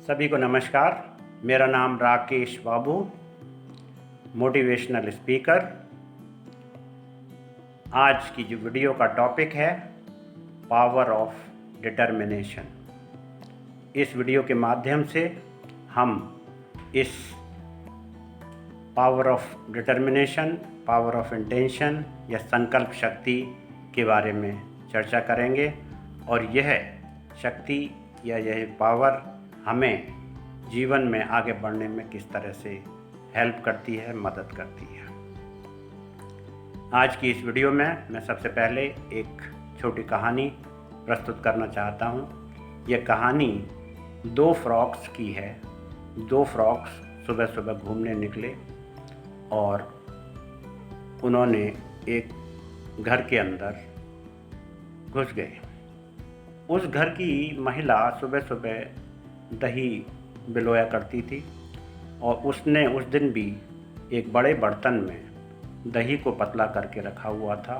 सभी को नमस्कार। मेरा नाम राकेश बाबू, मोटिवेशनल स्पीकर। आज की जो वीडियो का टॉपिक है पावर ऑफ डिटर्मिनेशन। इस वीडियो के माध्यम से हम इस power of determination, power of intention या संकल्प शक्ति के बारे में चर्चा करेंगे और यह शक्ति या यह पावर हमें जीवन में आगे बढ़ने में किस तरह से हेल्प करती है, मदद करती है। आज की इस वीडियो में मैं सबसे पहले एक छोटी कहानी प्रस्तुत करना चाहता हूँ। यह कहानी दो फ्रॉक्स की है। दो फ्रॉक्स सुबह सुबह घूमने निकले और उन्होंने एक घर के अंदर घुस गए। उस घर की महिला सुबह सुबह दही बिलोया करती थी और उसने उस दिन भी एक बड़े बर्तन में दही को पतला करके रखा हुआ था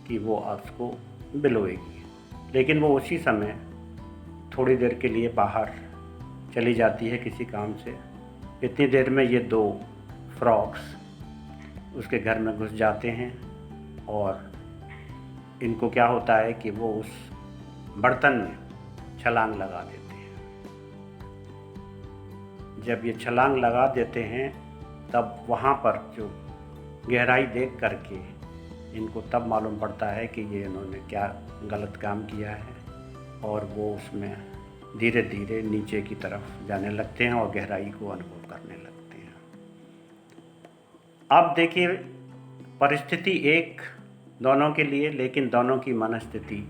कि वो उसको बिलोएगी। लेकिन वो उसी समय थोड़ी देर के लिए बाहर चली जाती है किसी काम से। इतनी देर में ये दो फ्रॉक्स उसके घर में घुस जाते हैं और इनको क्या होता है कि वो उस बर्तन में छलांग लगा देते हैं। जब ये छलांग लगा देते हैं तब वहाँ पर जो गहराई देख करके इनको तब मालूम पड़ता है कि ये इन्होंने क्या गलत काम किया है और वो उसमें धीरे धीरे नीचे की तरफ जाने लगते हैं और गहराई को अनुभव करने लगते हैं। अब देखिए, परिस्थिति एक दोनों के लिए, लेकिन दोनों की मनस्थिति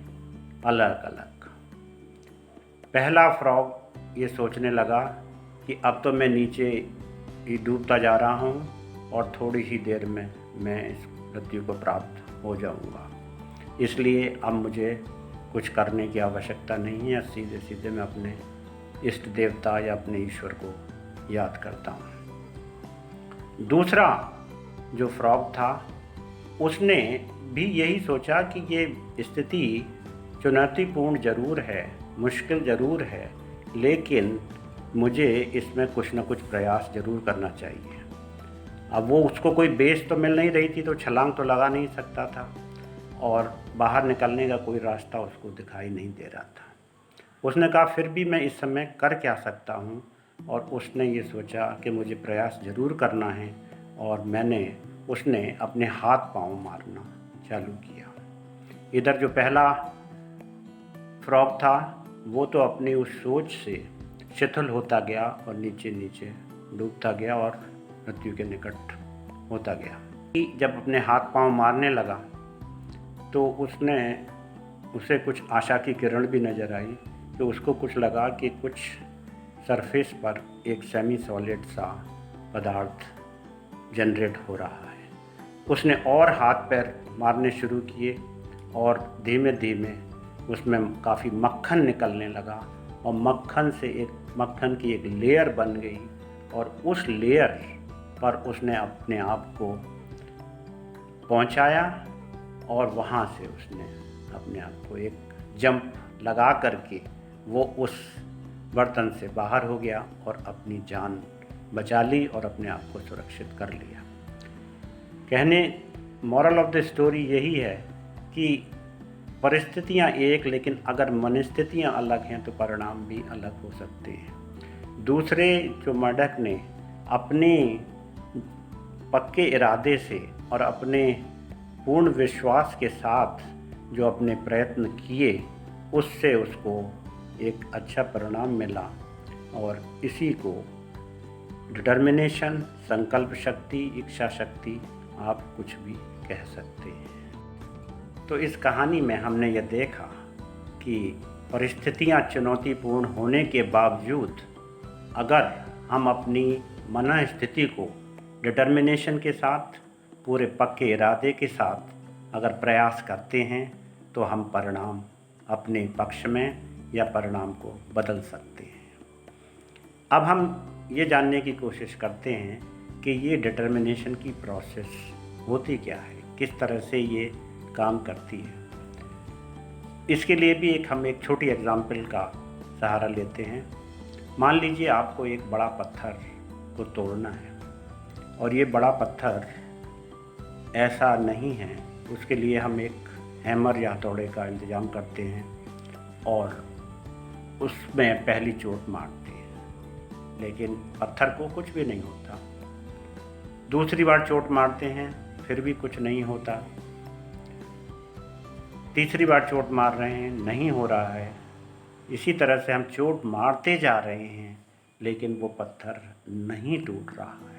अलग अलग। पहला फ्रॉग ये सोचने लगा कि अब तो मैं नीचे ही डूबता जा रहा हूँ और थोड़ी ही देर में मैं इस मृत्यु को प्राप्त हो जाऊँगा, इसलिए अब मुझे कुछ करने की आवश्यकता नहीं है। सीधे सीधे मैं अपने इष्ट देवता या अपने ईश्वर को याद करता हूँ। दूसरा जो फ्रॉग था उसने भी यही सोचा कि ये स्थिति चुनौतीपूर्ण ज़रूर है, मुश्किल ज़रूर है, लेकिन मुझे इसमें कुछ न कुछ प्रयास ज़रूर करना चाहिए। अब वो उसको कोई बेस तो मिल नहीं रही थी, तो छलांग तो लगा नहीं सकता था और बाहर निकलने का कोई रास्ता उसको दिखाई नहीं दे रहा था। उसने कहा फिर भी मैं इस समय कर क्या सकता हूँ, और उसने ये सोचा कि मुझे प्रयास ज़रूर करना है और उसने अपने हाथ पांव मारना चालू किया। इधर जो पहला फ्रॉग था वो तो अपनी उस सोच से शिथिल होता गया और नीचे नीचे डूबता गया और मृत्यु के निकट होता गया। जब अपने हाथ पांव मारने लगा तो उसे कुछ आशा की किरण भी नज़र आई। तो उसको कुछ लगा कि कुछ सरफेस पर एक सेमी सॉलिड सा पदार्थ जनरेट हो रहा है। उसने और हाथ पैर मारने शुरू किए और धीमे धीमे उसमें काफ़ी मक्खन निकलने लगा और मक्खन की एक लेयर बन गई और उस लेयर पर उसने अपने आप को पहुंचाया और वहां से उसने अपने आप को एक जंप लगा करके वो उस बर्तन से बाहर हो गया और अपनी जान बचा ली और अपने आप को सुरक्षित कर लिया। मोरल ऑफ द स्टोरी यही है कि परिस्थितियाँ एक, लेकिन अगर मनस्थितियाँ अलग हैं तो परिणाम भी अलग हो सकते हैं। दूसरे जो मर्डक ने अपने पक्के इरादे से और अपने पूर्ण विश्वास के साथ जो अपने प्रयत्न किए, उससे उसको एक अच्छा परिणाम मिला और इसी को डिटर्मिनेशन, संकल्प शक्ति, इच्छा शक्ति आप कुछ भी कह सकते हैं। तो इस कहानी में हमने यह देखा कि परिस्थितियां चुनौतीपूर्ण होने के बावजूद अगर हम अपनी मनःस्थिति को डिटर्मिनेशन के साथ, पूरे पक्के इरादे के साथ अगर प्रयास करते हैं तो हम परिणाम अपने पक्ष में या परिणाम को बदल सकते हैं। अब हम ये जानने की कोशिश करते हैं कि ये डिटर्मिनेशन की प्रोसेस होती क्या है, किस तरह से ये काम करती है। इसके लिए भी हम एक छोटी एग्जाम्पल का सहारा लेते हैं। मान लीजिए आपको एक बड़ा पत्थर को तोड़ना है और ये बड़ा पत्थर ऐसा नहीं है, उसके लिए हम एक हैमर या हथौड़े का इंतज़ाम करते हैं और उसमें पहली चोट मारते हैं, लेकिन पत्थर को कुछ भी नहीं होता। दूसरी बार चोट मारते हैं, फिर भी कुछ नहीं होता। तीसरी बार चोट मार रहे हैं, नहीं हो रहा है। इसी तरह से हम चोट मारते जा रहे हैं, लेकिन वो पत्थर नहीं टूट रहा है।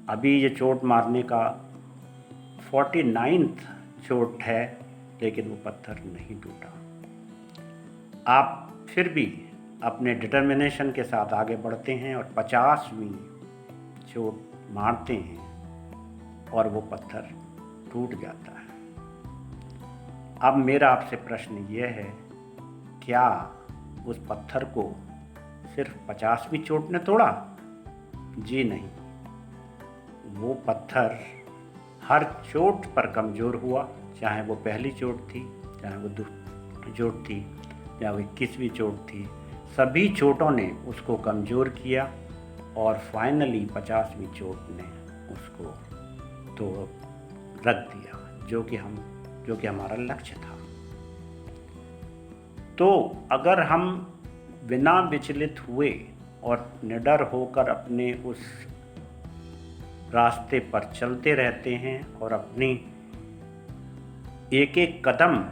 अभी ये चोट मारने का 49th चोट है, लेकिन वो पत्थर नहीं टूटा। आप फिर भी अपने डिटर्मिनेशन के साथ आगे बढ़ते हैं और 50वीं चोट मारते हैं और वो पत्थर टूट जाता है। अब मेरा आपसे प्रश्न ये है, क्या उस पत्थर को सिर्फ 50वीं चोट ने तोड़ा? जी नहीं, वो पत्थर हर चोट पर कमज़ोर हुआ, चाहे वो पहली चोट थी, चाहे वो दूसरी चोट थी, चाहे वो 21वीं चोट थी। सभी चोटों ने उसको कमज़ोर किया और फाइनली 50वीं चोट ने उसको तो रख दिया, जो कि हमारा लक्ष्य था। तो अगर हम बिना विचलित हुए और निडर होकर अपने उस रास्ते पर चलते रहते हैं और अपनी एक एक कदम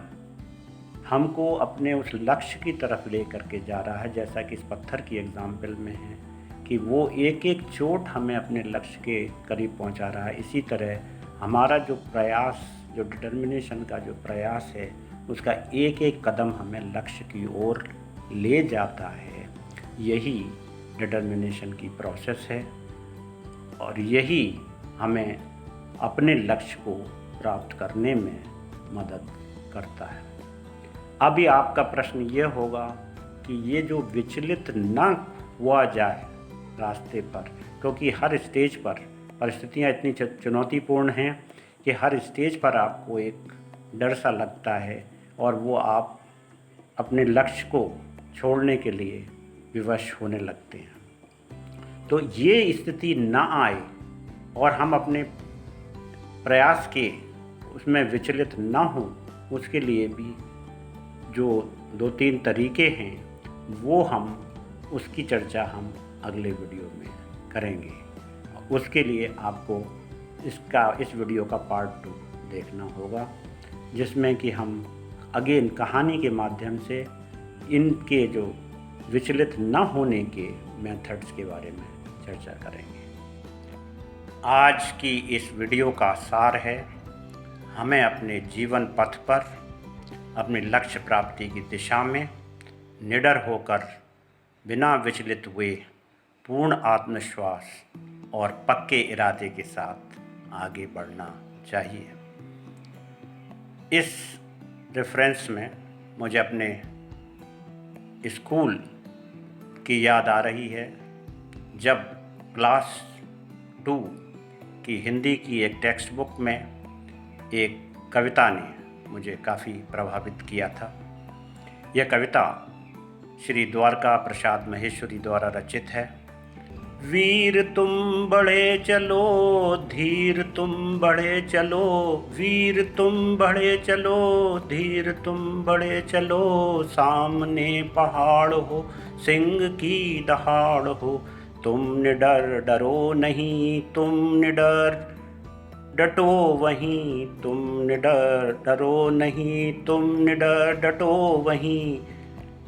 हमको अपने उस लक्ष्य की तरफ ले करके जा रहा है, जैसा कि इस पत्थर की एग्जाम्पल में है कि वो एक एक चोट हमें अपने लक्ष्य के करीब पहुंचा रहा है। इसी तरह हमारा जो प्रयास, जो डिटर्मिनेशन का जो प्रयास है, उसका एक एक कदम हमें लक्ष्य की ओर ले जाता है। यही डिटर्मिनेशन की प्रोसेस है और यही हमें अपने लक्ष्य को प्राप्त करने में मदद करता है। अभी आपका प्रश्न ये होगा कि ये जो विचलित न हुआ जाए रास्ते पर, क्योंकि हर स्टेज पर परिस्थितियाँ इतनी चुनौतीपूर्ण हैं कि हर स्टेज पर आपको एक डर सा लगता है और वो आप अपने लक्ष्य को छोड़ने के लिए विवश होने लगते हैं। तो ये स्थिति ना आए और हम अपने प्रयास के उसमें विचलित ना हो, उसके लिए भी जो 2-3 तरीके हैं वो उसकी चर्चा हम अगले वीडियो में करेंगे। उसके लिए आपको इस वीडियो का पार्ट 2 देखना होगा, जिसमें कि हम अगेन कहानी के माध्यम से इनके जो विचलित न होने के मेथड्स के बारे में चर्चा करेंगे। आज की इस वीडियो का सार है, हमें अपने जीवन पथ पर अपने लक्ष्य प्राप्ति की दिशा में निडर होकर बिना विचलित हुए पूर्ण आत्मविश्वास और पक्के इरादे के साथ आगे बढ़ना चाहिए। इस रेफरेंस में मुझे अपने स्कूल की याद आ रही है, जब क्लास 2 की हिंदी की एक टेक्स्ट बुक में एक कविता ने मुझे काफ़ी प्रभावित किया था। यह कविता श्री द्वारका प्रसाद महेश्वरी द्वारा रचित है। वीर तुम बढ़े चलो, धीर तुम बढ़े चलो, वीर तुम बढ़े चलो, धीर तुम बढ़े चलो, सामने पहाड़ हो, सिंह की दहाड़ हो, तुम निडर डरो नहीं, तुम निडर डटो वहीं, तुम निडर डरो नहीं, तुम निडर डटो वहीं,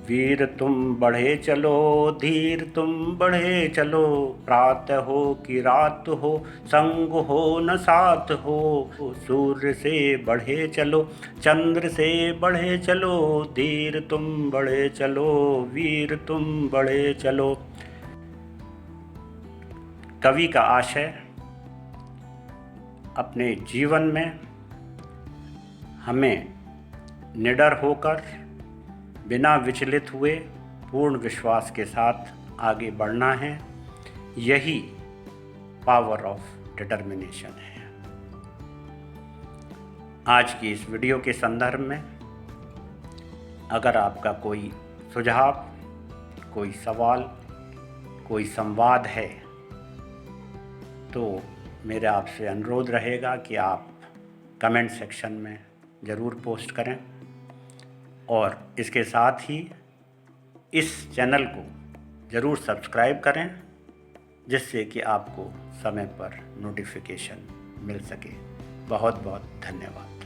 वीर तुम बढ़े चलो, धीर तुम बढ़े चलो, प्रातः हो कि रात हो, संग हो न साथ हो, सूर्य से बढ़े चलो, चंद्र से बढ़े चलो, धीर तुम बढ़े चलो, वीर तुम बढ़े चलो। कवि का आशय अपने जीवन में हमें निडर होकर बिना विचलित हुए पूर्ण विश्वास के साथ आगे बढ़ना है। यही पावर ऑफ डिटर्मिनेशन है। आज की इस वीडियो के संदर्भ में अगर आपका कोई सुझाव कोई सवाल, कोई संवाद है तो मेरा आपसे अनुरोध रहेगा कि आप कमेंट सेक्शन में ज़रूर पोस्ट करें और इसके साथ ही इस चैनल को ज़रूर सब्सक्राइब करें जिससे कि आपको समय पर नोटिफिकेशन मिल सके। बहुत बहुत धन्यवाद।